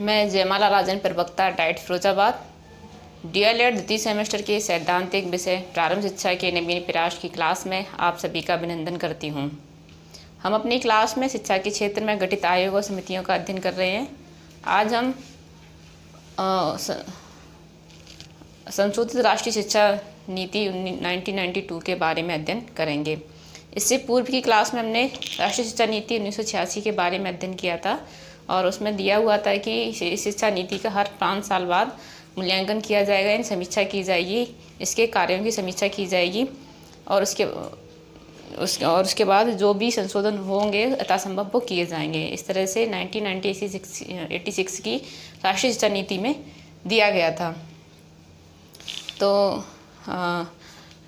मैं जयमाला राजन प्रवक्ता डाइट फिरोजाबाद डीएलएड द्वितीय सेमेस्टर के सैद्धांतिक विषय प्रारंभ शिक्षा के नवीन प्रयास की क्लास में आप सभी का अभिनंदन करती हूँ। हम अपनी क्लास में शिक्षा के क्षेत्र में गठित आयोग और समितियों का अध्ययन कर रहे हैं। आज हम संशोधित राष्ट्रीय शिक्षा नीति 1992 के बारे में अध्ययन करेंगे। इससे पूर्व की क्लास में हमने राष्ट्रीय शिक्षा नीति 1986 के बारे में अध्ययन किया था और उसमें दिया हुआ था कि इस शिक्षा नीति का हर 5 साल बाद मूल्यांकन किया जाएगा, इन समीक्षा की जाएगी, इसके कार्यों की समीक्षा की जाएगी और उसके बाद जो भी संशोधन होंगे यथासंभव वो किए जाएंगे। इस तरह से 1986 की राष्ट्रीय शिक्षा नीति में दिया गया था। तो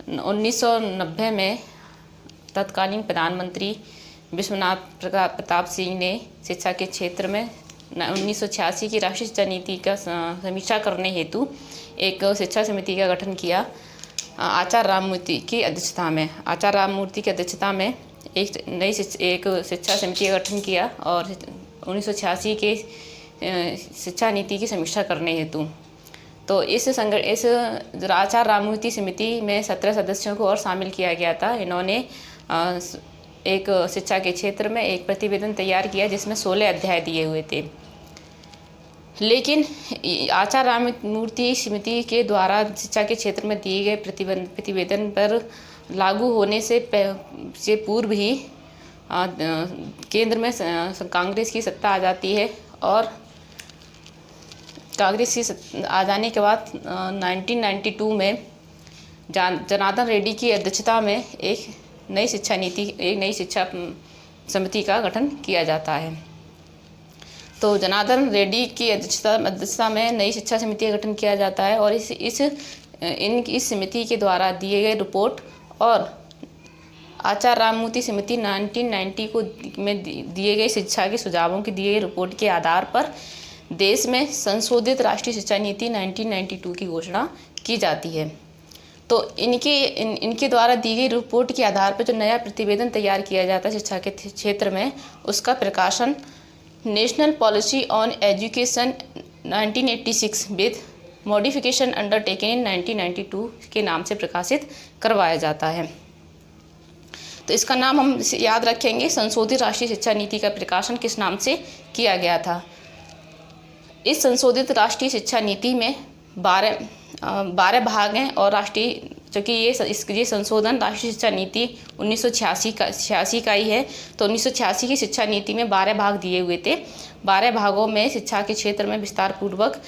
1990 में तत्कालीन प्रधानमंत्री विश्वनाथ प्रताप सिंह ने शिक्षा के क्षेत्र में 1986 की राष्ट्रीय शिक्षा नीति का समीक्षा करने हेतु एक शिक्षा समिति का गठन किया। आचार्य राममूर्ति की अध्यक्षता में एक नई शिक्षा समिति का गठन किया और 1986 के शिक्षा नीति की समीक्षा करने हेतु। तो इस आचार्य राममूर्ति समिति में 17 सदस्यों को और शामिल किया गया था। इन्होंने एक शिक्षा के क्षेत्र में एक प्रतिवेदन तैयार किया जिसमें 16 अध्याय दिए हुए थे। लेकिन आचार्य राममूर्ति समिति के द्वारा शिक्षा के क्षेत्र में दिए गए प्रतिवेदन पर लागू होने से पूर्व ही केंद्र में कांग्रेस की सत्ता आ जाती है और कांग्रेस की आ जाने के बाद 1992 में जनार्दन रेड्डी की अध्यक्षता में एक नई शिक्षा समिति का गठन किया जाता है। तो जनार्दन रेड्डी की अध्यक्षता में नई शिक्षा समिति का गठन किया जाता है और इस समिति के द्वारा दिए गए रिपोर्ट और आचार्य राममूर्ति समिति 1990 को में दिए गए शिक्षा के सुझावों की दिए गए रिपोर्ट के आधार पर देश में संशोधित राष्ट्रीय शिक्षा नीति 1992 की घोषणा की जाती है। तो इनके द्वारा दी गई रिपोर्ट के आधार पर जो नया प्रतिवेदन तैयार किया जाता है शिक्षा के क्षेत्र में, उसका प्रकाशन national policy on education 1986 with modification undertaken इन 1992 के नाम से प्रकाशित करवाया जाता है। तो इसका नाम हम याद रखेंगे, संशोधित राष्ट्रीय शिक्षा नीति का प्रकाशन किस नाम से किया गया था। इस संशोधित राष्ट्रीय शिक्षा नीति में 12 भाग हैं और चूँकि ये संशोधन राष्ट्रीय शिक्षा नीति 1986 का ही है, तो 1986 की शिक्षा नीति में 12 भाग दिए हुए थे। 12 भागों में शिक्षा के क्षेत्र में विस्तार पूर्वक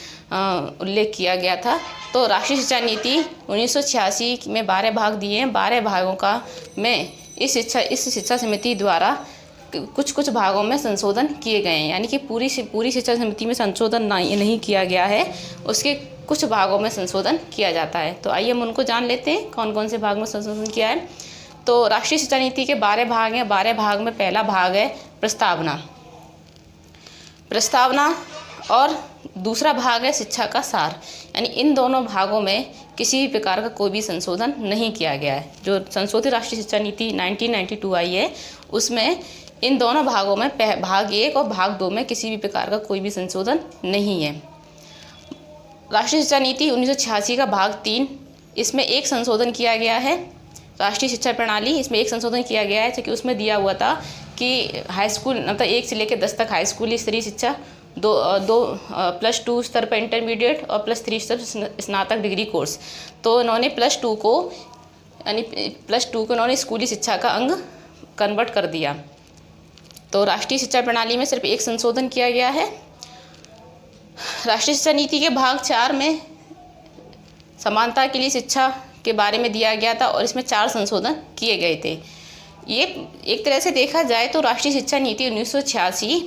उल्लेख किया गया था। तो राष्ट्रीय शिक्षा नीति 1986 में 12 भाग दिए हैं। 12 भागों का में इस शिक्षा समिति द्वारा कुछ भागों में संशोधन किए गए हैं, यानी कि पूरी शिक्षा समिति में संशोधन नहीं किया गया है, उसके कुछ भागों में संशोधन किया जाता है। तो आइए हम उनको जान लेते हैं कौन कौन से भाग में संशोधन किया है। तो राष्ट्रीय शिक्षा नीति के 12 भाग हैं। 12 भाग में पहला भाग है प्रस्तावना और दूसरा भाग है शिक्षा का सार। यानी इन दोनों भागों में किसी भी प्रकार का कोई भी संशोधन नहीं किया गया है। जो संशोधित राष्ट्रीय शिक्षा नीति 1992 आई है उसमें इन दोनों भागों में भाग 1 और भाग 2 में किसी भी प्रकार का कोई भी संशोधन नहीं है। राष्ट्रीय शिक्षा नीति 1986 का भाग 3, इसमें एक संशोधन किया गया है। राष्ट्रीय शिक्षा प्रणाली, इसमें एक संशोधन किया गया है क्योंकि उसमें दिया हुआ था कि हाई स्कूल मतलब 1 से लेकर 10 तक हाई स्कूल स्तरीय शिक्षा, +2 स्तर पर इंटरमीडिएट और +3 स्तर स्नातक डिग्री कोर्स। तो इन्होंने +2 को इन्होंने स्कूली शिक्षा का अंग कन्वर्ट कर दिया। तो राष्ट्रीय शिक्षा प्रणाली में सिर्फ एक संशोधन किया गया है। राष्ट्रीय शिक्षा नीति के भाग 4 में समानता के लिए शिक्षा के बारे में दिया गया था और इसमें 4 संशोधन किए गए थे। ये एक तरह से देखा जाए तो राष्ट्रीय शिक्षा नीति 1986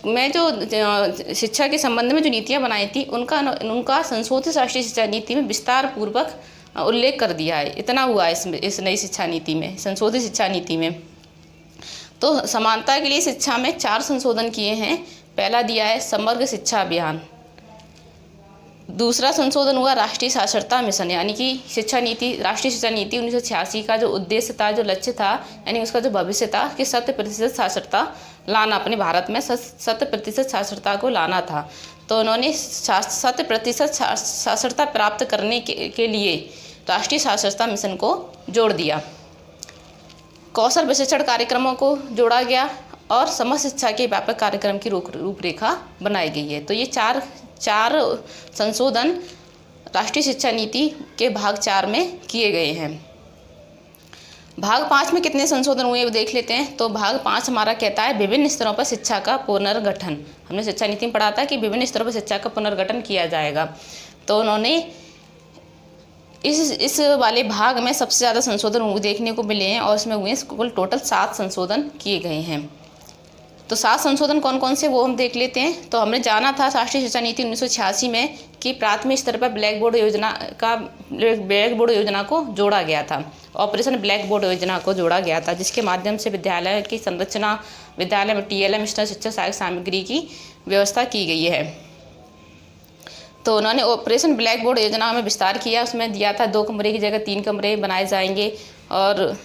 में जो शिक्षा के संबंध में जो नीतियां बनाई थी उनका संशोधित राष्ट्रीय शिक्षा नीति में विस्तार पूर्वक उल्लेख कर दिया है। इतना हुआ है इस नई शिक्षा नीति में, संशोधित शिक्षा नीति में। तो समानता के लिए शिक्षा में 4 संशोधन किए हैं। पहला दिया है समग्र शिक्षा अभियान, दूसरा संशोधन हुआ राष्ट्रीय साक्षरता मिशन, यानी कि शिक्षा नीति, राष्ट्रीय शिक्षा नीति 1986 का जो उद्देश्य था, जो लक्ष्य था, यानी उसका जो भविष्य था कि 100% साक्षरता लाना, अपने भारत में 100% साक्षरता को लाना था। तो उन्होंने 100% साक्षरता प्राप्त करने के लिए राष्ट्रीय साक्षरता मिशन को जोड़ दिया। कौशल प्रशिक्षण कार्यक्रमों को जोड़ा गया और समस्त शिक्षा के व्यापक कार्यक्रम की रूपरेखा बनाई गई है। तो ये चार संशोधन राष्ट्रीय शिक्षा नीति के भाग 4 में किए गए हैं। भाग 5 में कितने संशोधन हुए वो देख लेते हैं। तो भाग 5 हमारा कहता है विभिन्न स्तरों पर शिक्षा का पुनर्गठन। हमने शिक्षा नीति में पढ़ा था कि विभिन्न स्तरों पर शिक्षा का पुनर्गठन किया जाएगा। तो उन्होंने इस वाले भाग में सबसे ज़्यादा संशोधन देखने को मिले हैं और इसमें हुए कुल टोटल 7 संशोधन किए गए हैं। तो 7 संशोधन कौन कौन से वो हम देख लेते हैं। तो हमने जाना था राष्ट्रीय शिक्षा नीति 1986 में कि प्राथमिक स्तर पर ब्लैक बोर्ड योजना को जोड़ा गया था, ऑपरेशन ब्लैक बोर्ड योजना को जोड़ा गया था, जिसके माध्यम से विद्यालय की संरचना, विद्यालय में TLM शिक्षा सहायक सामग्री की व्यवस्था की गई है। तो उन्होंने ऑपरेशन ब्लैक बोर्ड योजना में विस्तार किया। उसमें दिया था 2 कमरे की जगह 3 कमरे बनाए जाएंगे और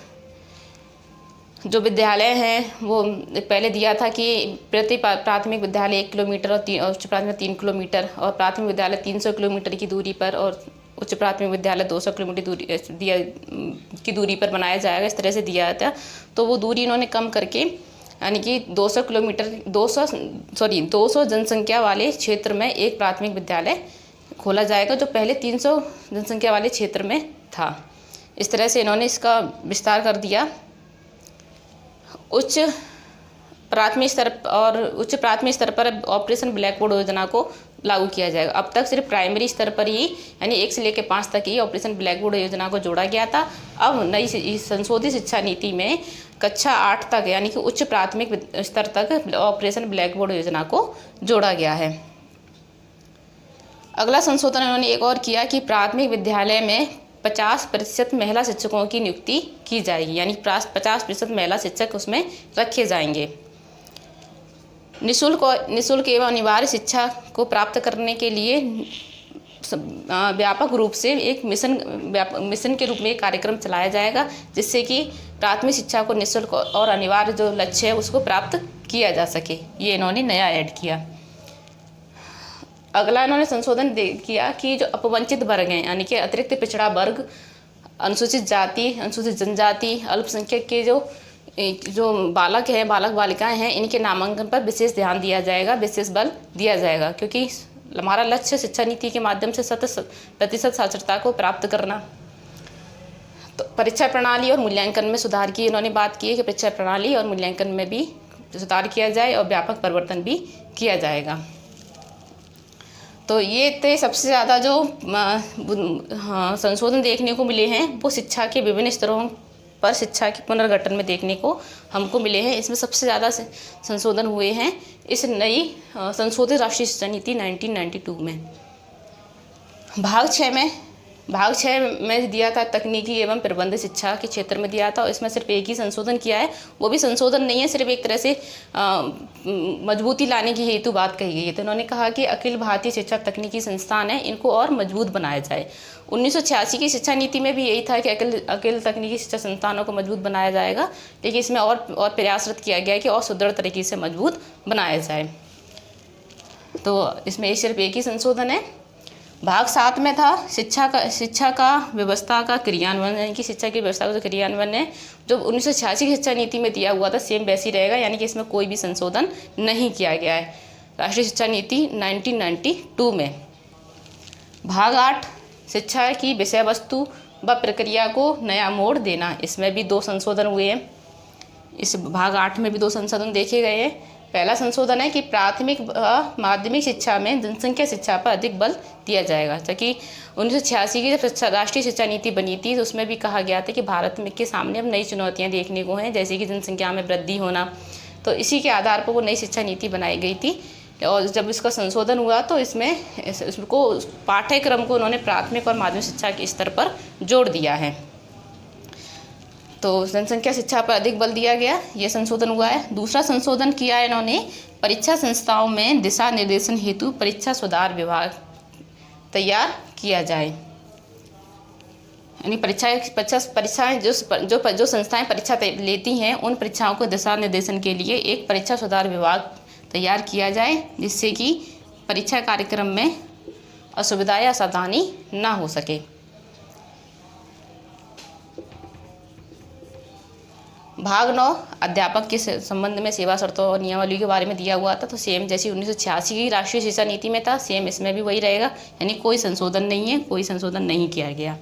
जो विद्यालय हैं वो पहले दिया था कि प्रति प्राथमिक विद्यालय 1 किलोमीटर और उच्च प्राथमिक 3 किलोमीटर और प्राथमिक विद्यालय 300 किलोमीटर की दूरी पर और उच्च प्राथमिक विद्यालय 200 किलोमीटर की दूरी पर बनाया जाएगा, इस तरह से दिया था। तो वो दूरी इन्होंने कम करके, यानी कि 200 जनसंख्या वाले क्षेत्र में एक प्राथमिक विद्यालय खोला जाएगा, जो पहले 300 जनसंख्या वाले क्षेत्र में था। इस तरह से इन्होंने इसका विस्तार कर दिया। उच्च प्राथमिक स्तर पर ऑपरेशन ब्लैक बोर्ड योजना को लागू किया जाएगा। अब तक सिर्फ प्राइमरी स्तर पर ही, यानी 1 से लेकर 5 तक ही ऑपरेशन ब्लैक बोर्ड योजना को जोड़ा गया था। अब नई संशोधित शिक्षा नीति में कक्षा 8 तक, यानी कि उच्च प्राथमिक स्तर तक ऑपरेशन ब्लैक बोर्ड योजना को जोड़ा गया है। अगला संशोधन उन्होंने एक और किया कि प्राथमिक विद्यालय में 50% महिला शिक्षकों की नियुक्ति की जाएगी, यानी 50% महिला शिक्षक उसमें रखे जाएंगे। निःशुल्क एवं अनिवार्य शिक्षा को प्राप्त करने के लिए व्यापक रूप से एक मिशन के रूप में एक कार्यक्रम चलाया जाएगा, जिससे कि प्राथमिक शिक्षा को निःशुल्क और अनिवार्य जो लक्ष्य है उसको प्राप्त किया जा सके। ये इन्होंने नया ऐड किया। अगला इन्होंने संशोधन किया कि जो अपवंचित वर्ग हैं, यानी कि अतिरिक्त पिछड़ा वर्ग, अनुसूचित जाति, अनुसूचित जनजाति, अल्पसंख्यक के जो बालक हैं, बालक बालिकाएं हैं, इनके नामांकन पर विशेष ध्यान दिया जाएगा, विशेष बल दिया जाएगा, क्योंकि हमारा लक्ष्य शिक्षा नीति के माध्यम से 100% साक्षरता को प्राप्त करना। तो परीक्षा प्रणाली और मूल्यांकन में सुधार की इन्होंने बात की है कि परीक्षा प्रणाली और मूल्यांकन में भी सुधार किया जाए और व्यापक परिवर्तन भी किया जाएगा। तो ये थे सबसे ज़्यादा जो संशोधन देखने को मिले हैं, वो शिक्षा के विभिन्न स्तरों पर शिक्षा के पुनर्गठन में देखने को हमको मिले हैं। इसमें सबसे ज़्यादा संशोधन हुए हैं इस नई संशोधित राष्ट्रीय शिक्षा नीति 1992 में। भाग 6 में दिया था तकनीकी एवं प्रबंध शिक्षा के क्षेत्र में दिया था, और इसमें सिर्फ एक ही संशोधन किया है। वो भी संशोधन नहीं है, सिर्फ एक तरह से मजबूती लाने की हेतु बात कही गई है। तो उन्होंने कहा कि अखिल भारतीय शिक्षा तकनीकी संस्थान है, इनको और मजबूत बनाया जाए। 1986 की शिक्षा नीति में भी यही था कि अखिल तकनीकी शिक्षा संस्थानों को मजबूत बनाया जाएगा, लेकिन इसमें और प्रयासरत किया गया कि और सुदृढ़ तरीके से मजबूत बनाया जाए। तो इसमें सिर्फ एक ही संशोधन है। भाग 7 में था शिक्षा का व्यवस्था का क्रियान्वयन, यानी कि शिक्षा की व्यवस्था का जो क्रियान्वयन है, जो 1986 की शिक्षा नीति में दिया हुआ था सेम वैसी रहेगा, यानी कि इसमें कोई भी संशोधन नहीं किया गया है राष्ट्रीय शिक्षा नीति 1992 में। भाग 8 शिक्षा की विषय वस्तु व प्रक्रिया को नया मोड़ देना, इसमें भी 2 संशोधन हुए हैं। इस भाग 8 में भी 2 संशोधन देखे गए हैं। पहला संशोधन है कि प्राथमिक माध्यमिक शिक्षा में जनसंख्या शिक्षा पर अधिक बल दिया जाएगा, ताकि 1986 की जब राष्ट्रीय शिक्षा नीति बनी थी तो उसमें भी कहा गया था कि भारत में के सामने अब नई चुनौतियां देखने को हैं, जैसे कि जनसंख्या में वृद्धि होना। तो इसी के आधार पर वो नई शिक्षा नीति बनाई गई थी, और जब इसका संशोधन हुआ तो इसको पाठ्यक्रम को उन्होंने प्राथमिक और माध्यमिक शिक्षा के स्तर पर जोड़ दिया है। तो जनसंख्या शिक्षा पर अधिक बल दिया गया, ये संशोधन हुआ है। दूसरा संशोधन किया है इन्होंने, परीक्षा संस्थाओं में दिशा निर्देशन हेतु परीक्षा सुधार विभाग तैयार किया जाए। यानी परीक्षाएं जो संस्थाएं परीक्षा लेती हैं उन परीक्षाओं को दिशा निर्देशन के लिए एक परीक्षा सुधार विभाग तैयार किया जाए, जिससे कि परीक्षा कार्यक्रम में असुविधा या सावधानी ना हो सके। भाग 9 अध्यापक के संबंध में सेवा शर्तों और नियमावली के बारे में दिया हुआ था। तो सेम जैसी 1986 की राष्ट्रीय शिक्षा नीति में था, सेम इसमें भी वही रहेगा, यानी कोई संशोधन नहीं है, कोई संशोधन नहीं किया गया।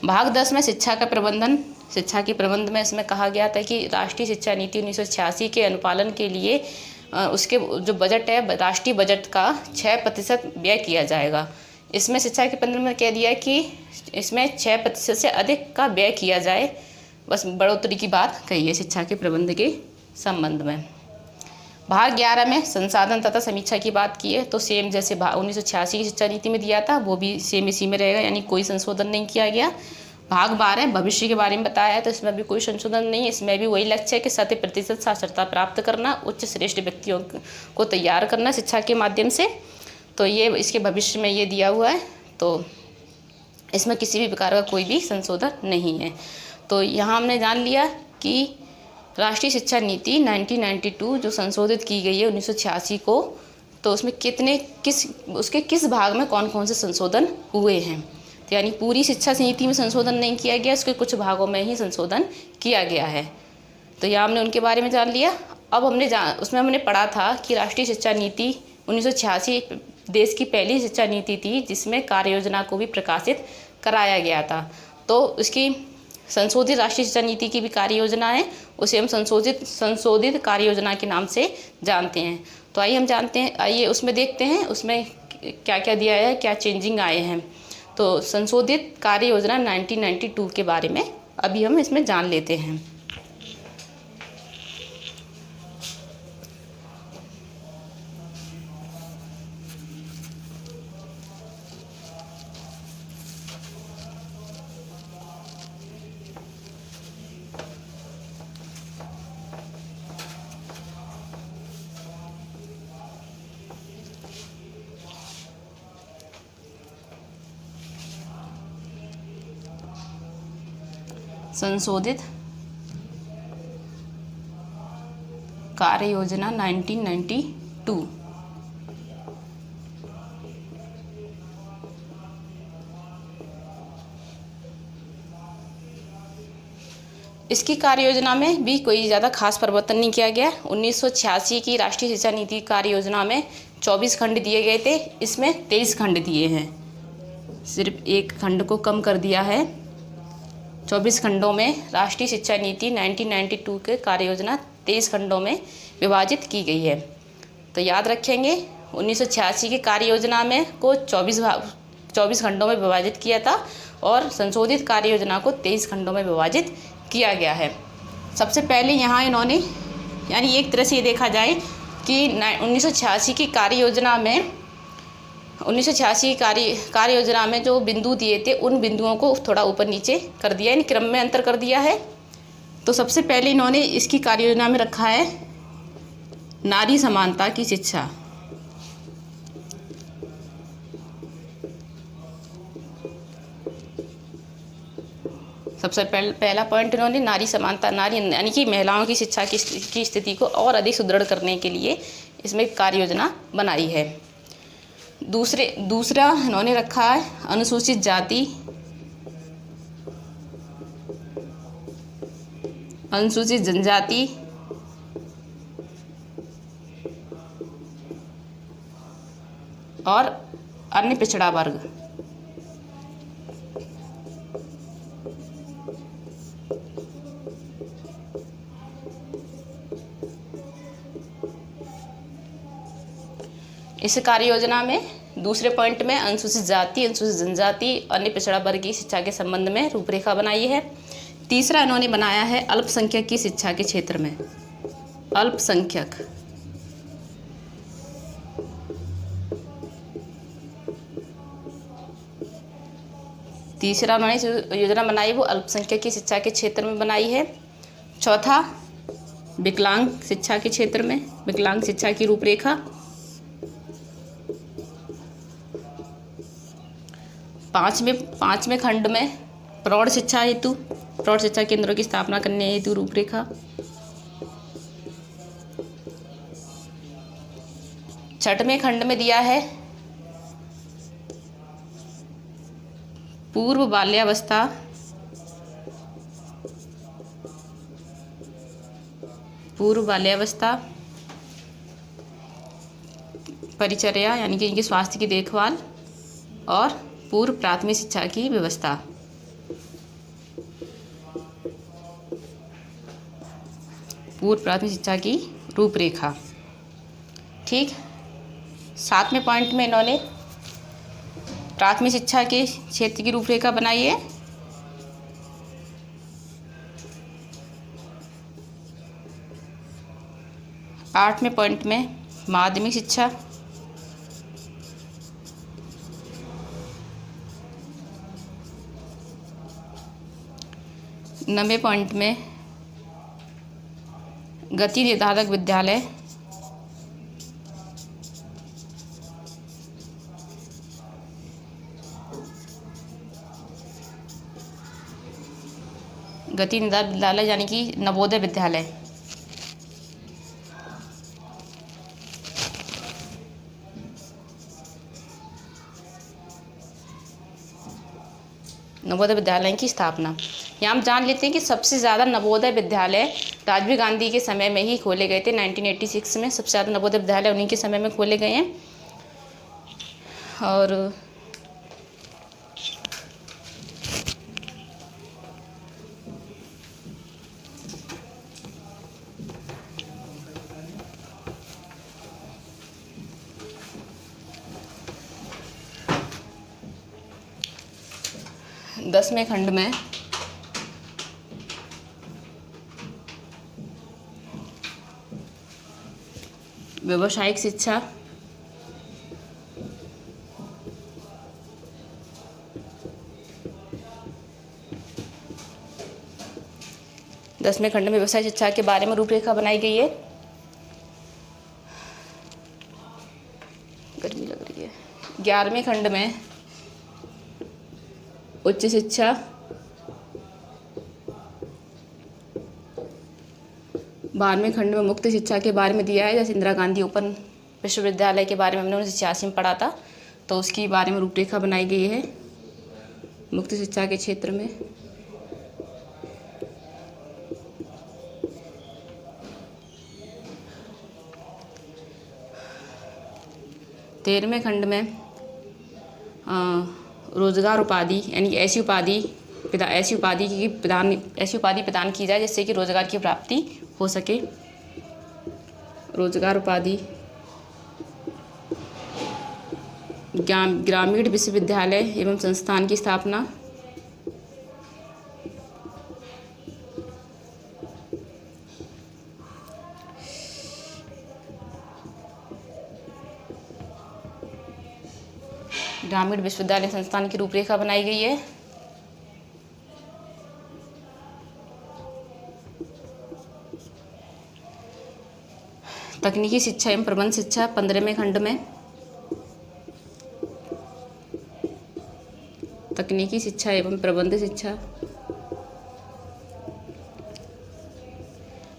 भाग 10 में शिक्षा का प्रबंधन, शिक्षा के प्रबंध में इसमें कहा गया था कि राष्ट्रीय शिक्षा नीति 1986 के अनुपालन के लिए उसके जो बजट है, राष्ट्रीय बजट का 6% व्यय किया जाएगा। इसमें शिक्षा के प्रबंधन में कह दिया कि इसमें 6% से अधिक का व्यय किया जाए, बस बढ़ोतरी की बात कही है शिक्षा के प्रबंध के संबंध में। भाग 11 में संसाधन तथा समीक्षा की बात की है। तो सेम जैसे 1986 की शिक्षा नीति में दिया था वो भी सेम इसी में रहेगा, यानी कोई संशोधन नहीं किया गया। भाग 12 भविष्य के बारे में बताया है, तो इसमें भी कोई संशोधन नहीं है। इसमें भी वही लक्ष्य है कि 100% साक्षरता प्राप्त करना, उच्च श्रेष्ठ व्यक्तियों को तैयार करना शिक्षा के माध्यम से। तो ये इसके भविष्य में ये दिया हुआ है, तो इसमें किसी भी प्रकार का कोई भी संशोधन नहीं है। तो यहाँ हमने जान लिया कि राष्ट्रीय शिक्षा नीति 1992 जो संशोधित की गई है 1986 को, तो उसमें उसके किस भाग में कौन कौन से संशोधन हुए हैं। तो यानी पूरी शिक्षा नीति में संशोधन नहीं किया गया, उसके कुछ भागों में ही संशोधन किया गया है। तो यहाँ हमने उनके बारे में जान लिया। अब उसमें हमने पढ़ा था कि राष्ट्रीय शिक्षा नीति 1986 देश की पहली शिक्षा नीति थी जिसमें कार्य योजना को भी प्रकाशित कराया गया था। तो उसकी संशोधित राष्ट्रीय शिक्षा नीति की भी कार्य योजना है, उसे हम संशोधित कार्य योजना के नाम से जानते हैं। तो आइए उसमें देखते हैं उसमें क्या क्या दिया है, क्या चेंजिंग आए हैं। तो संशोधित कार्य योजना 1992 के बारे में अभी हम इसमें जान लेते हैं। संशोधित कार्य योजना 1992। इसकी कार्य योजना में भी कोई ज़्यादा खास परिवर्तन नहीं किया गया। 1986 की राष्ट्रीय शिक्षा नीति कार्य योजना में 24 खंड दिए गए थे, इसमें 23 खंड दिए हैं, सिर्फ एक खंड को कम कर दिया है। 24 खंडों में राष्ट्रीय शिक्षा नीति 1992 के कार्य योजना 23 खंडों में विभाजित की गई है। तो याद रखेंगे 1986 की कार्य योजना में को 24 खंडों में विभाजित किया था और संशोधित कार्य योजना को 23 खंडों में विभाजित किया गया है। सबसे पहले यहाँ इन्होंने, यानी एक तरह से ये देखा जाए कि 1986 की कार्य योजना में 1986 कार्य योजना में जो बिंदु दिए थे उन बिंदुओं को थोड़ा ऊपर नीचे कर दिया, यानी क्रम में अंतर कर दिया है। तो सबसे पहले इन्होंने इसकी कार्य योजना में रखा है नारी समानता की शिक्षा। सबसे पहला पॉइंट इन्होंने नारी समानता, नारी यानी कि महिलाओं की शिक्षा की स्थिति को और अधिक सुदृढ़ करने के लिए इसमें कार्य योजना बनाई है। दूसरा इन्होंने रखा है अनुसूचित जाति, अनुसूचित जनजाति और अन्य पिछड़ा वर्ग। इस कार्य योजना में दूसरे पॉइंट में अनुसूचित जाति, अनुसूचित जनजाति, अन्य पिछड़ा वर्ग की शिक्षा के संबंध में रूपरेखा बनाई है। तीसरा इन्होंने बनाया है अल्पसंख्यक की शिक्षा के क्षेत्र में, अल्पसंख्यक। तीसरा उन्होंने जो योजना बनाई वो अल्पसंख्यक की शिक्षा के क्षेत्र में बनाई है। चौथा विकलांग शिक्षा के क्षेत्र में, विकलांग शिक्षा की रूपरेखा। पाँचवें खंड में प्रौढ़ शिक्षा हेतु प्रौढ़ शिक्षा केंद्रों की स्थापना करने हेतु रूपरेखा। छठवें खंड में दिया है पूर्व बाल्यावस्था परिचर्या यानी कि इनके स्वास्थ्य की देखभाल और पूर्व प्राथमिक शिक्षा की व्यवस्था। पूर्व प्राथमिक शिक्षा की रूपरेखा। ठीक, 7वें पॉइंट में इन्होंने प्राथमिक शिक्षा के क्षेत्र की रूपरेखा बनाई है। 8वें पॉइंट में माध्यमिक शिक्षा। 9वें पॉइंट में गति निर्धारक विद्यालय। 'विद्यालय यानी कि नवोदय विद्यालय। नवोदय विद्यालय की स्थापना। यहाँ हम जान लेते हैं कि सबसे ज़्यादा नवोदय विद्यालय राजीव गांधी के समय में ही खोले गए थे। 1986 में सबसे ज़्यादा नवोदय विद्यालय उन्हीं के समय में खोले गए हैं। और दसवें खंड में व्यावसायिक शिक्षा। 10वें खंड में व्यवसाय शिक्षा के बारे में रूपरेखा बनाई गई है। गर्मी लग रही है। 11वें खंड में उच्च शिक्षा। 12वें खंड में मुक्त शिक्षा के बारे में दिया है। जैसे इंदिरा गांधी ओपन विश्वविद्यालय के बारे में हमने 1986 में पढ़ा था, तो उसके बारे में रूपरेखा बनाई गई है मुक्त शिक्षा के क्षेत्र में। 13वें खंड में रोजगार उपाधि यानी ऐसी उपाधि प्रदान की जाए जिससे कि रोजगार की प्राप्ति हो सके। रोजगार उपाधि। ग्रामीण विश्वविद्यालय एवं संस्थान की स्थापना। ग्रामीण विश्वविद्यालय संस्थान की रूपरेखा बनाई गई है। तकनीकी शिक्षा एवं प्रबंध शिक्षा 15वें खंड में। तकनीकी शिक्षा एवं प्रबंध शिक्षा,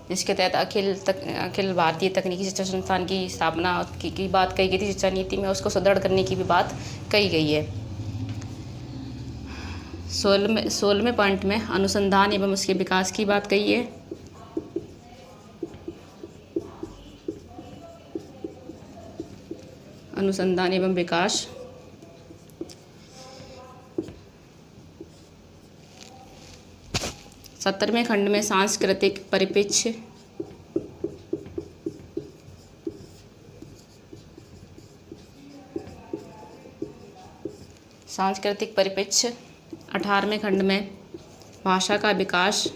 जिसके तहत अखिल भारतीय तकनीकी शिक्षा संस्थान की स्थापना की बात कही गई थी शिक्षा नीति में, उसको सुदृढ़ करने की भी बात कही गई है। 16वें पॉइंट में अनुसंधान एवं उसके विकास की बात कही है। अनुसंधान एवं विकास। 17वें खंड में सांस्कृतिक परिप्रेक्ष्य। सांस्कृतिक परिप्रेक्ष्य। 18वें खंड में भाषा का विकास।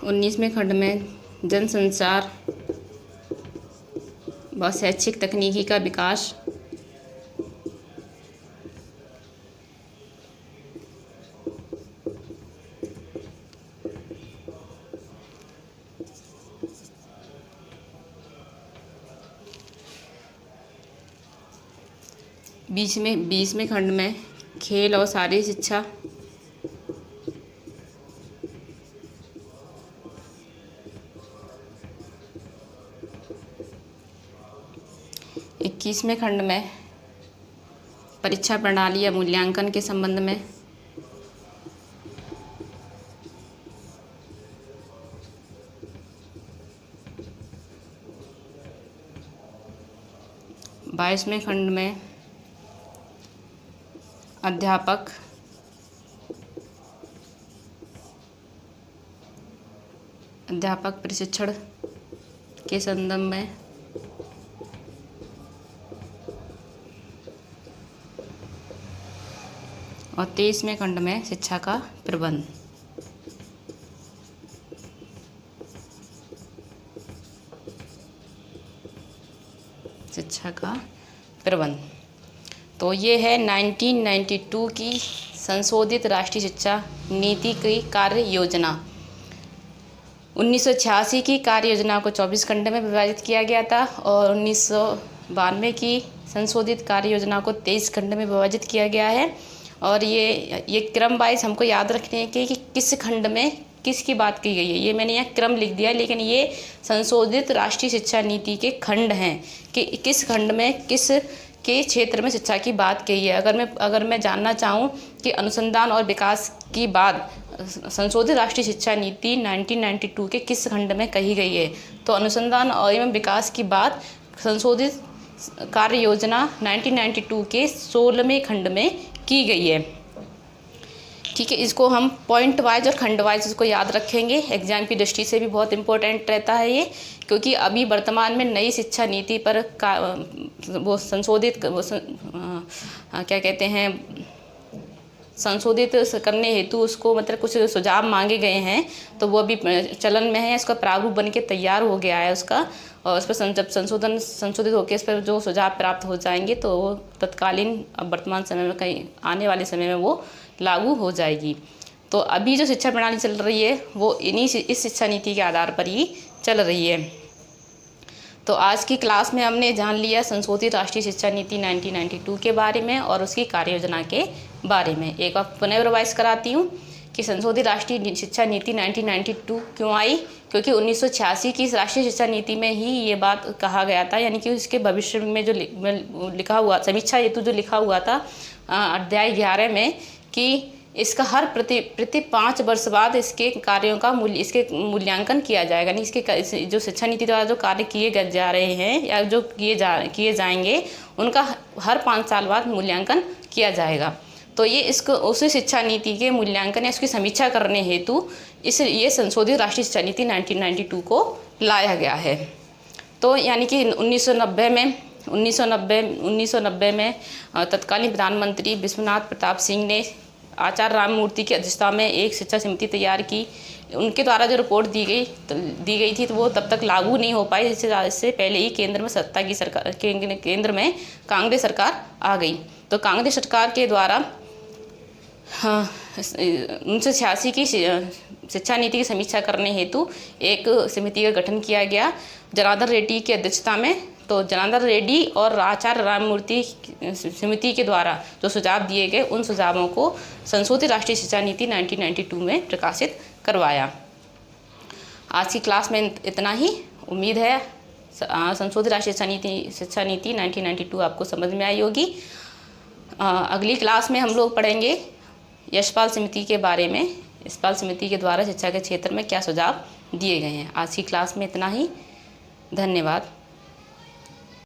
19वें खंड में जनसंचार व शैक्षिक तकनीकी का विकास। 20 20वें खंड में खेल और शारीरिक शिक्षा, 21वें खंड में परीक्षा प्रणाली या मूल्यांकन के संबंध में, 22वें खंड में अध्यापक प्रशिक्षण के संदर्भ में, और 23वें खंड में शिक्षा का प्रबंध। तो ये है 1992 की संशोधित राष्ट्रीय शिक्षा नीति की कार्य योजना। 1986 की कार्य योजना को 24 खंड में विभाजित किया गया था और 1992 की संशोधित कार्य योजना को 23 खंड में विभाजित किया गया है। और ये क्रम वाइज हमको याद रखने के कि किस खंड में किसकी बात की गई है। ये मैंने यहाँ क्रम लिख दिया, लेकिन ये संशोधित राष्ट्रीय शिक्षा नीति के खंड हैं कि किस खंड में किस के क्षेत्र में शिक्षा की बात कही है। अगर मैं जानना चाहूँ कि अनुसंधान और विकास की बात संशोधित राष्ट्रीय शिक्षा नीति 1992 के किस खंड में कही गई है, तो अनुसंधान और एवं विकास की बात संशोधित कार्य योजना 1992 के 16वें खंड में की गई है। ठीक है, इसको हम पॉइंट वाइज और खंड वाइज इसको याद रखेंगे। एग्जाम की दृष्टि से भी बहुत इम्पोर्टेंट रहता है ये, क्योंकि अभी वर्तमान में नई शिक्षा नीति पर वो संशोधित क्या कहते हैं, संशोधित करने हेतु उसको मतलब कुछ सुझाव मांगे गए हैं, तो वो अभी चलन में है। इसका प्रारूप बन के तैयार हो गया है उसका, और उस पर जब संशोधित होकर इस पर जो सुझाव प्राप्त हो जाएंगे तो वो तत्कालीन अब वर्तमान समय में कहीं आने वाले समय में वो लागू हो जाएगी। तो अभी जो शिक्षा प्रणाली चल रही है वो इस शिक्षा नीति के आधार पर ही चल रही है। तो आज की क्लास में हमने जान लिया संशोधित राष्ट्रीय शिक्षा नीति 1992 के बारे में और उसकी कार्य योजना के बारे में। एक बार पुनः रिवाइज कराती हूँ कि संशोधित राष्ट्रीय शिक्षा नीति 1992 क्यों आई, क्योंकि 1986 की राष्ट्रीय शिक्षा नीति में ही ये बात कहा गया था, यानी कि उसके भविष्य में जो लिखा हुआ समीक्षा हेतु जो लिखा हुआ था अध्याय 11 में कि इसका हर प्रति 5 वर्ष बाद इसके कार्यों का मूल्यांकन किया जाएगा। नहीं, इसके जो शिक्षा नीति द्वारा जो कार्य किए जा रहे हैं या जो किए जाएंगे उनका हर 5 साल बाद मूल्यांकन किया जाएगा। तो ये इसको उसी शिक्षा नीति के मूल्यांकन या उसकी समीक्षा करने हेतु ये संशोधित राष्ट्रीय शिक्षा नीति 1992 को लाया गया है। तो यानी कि 1990 में तत्कालीन प्रधानमंत्री विश्वनाथ प्रताप सिंह ने आचार्य राममूर्ति की अध्यक्षता में एक शिक्षा समिति तैयार की। उनके द्वारा जो रिपोर्ट दी गई थी तो वो तब तक लागू नहीं हो पाई। इससे पहले ही केंद्र में केंद्र में कांग्रेस सरकार आ गई। तो कांग्रेस सरकार के द्वारा 1986 की शिक्षा नीति की समीक्षा करने हेतु एक समिति का गठन किया गया जनार्दन रेड्डी की अध्यक्षता में। तो जनार्दन रेड्डी और आचार्य राममूर्ति समिति के द्वारा जो सुझाव दिए गए उन सुझावों को संशोधित राष्ट्रीय शिक्षा नीति 1992 में प्रकाशित करवाया। आज की क्लास में इतना ही। उम्मीद है संशोधित राष्ट्रीय शिक्षा नीति 1992 आपको समझ में आई होगी। अगली क्लास में हम लोग पढ़ेंगे यशपाल समिति के बारे में। यशपाल समिति के द्वारा शिक्षा के क्षेत्र में क्या सुझाव दिए गए हैं। आज की क्लास में इतना ही। धन्यवाद।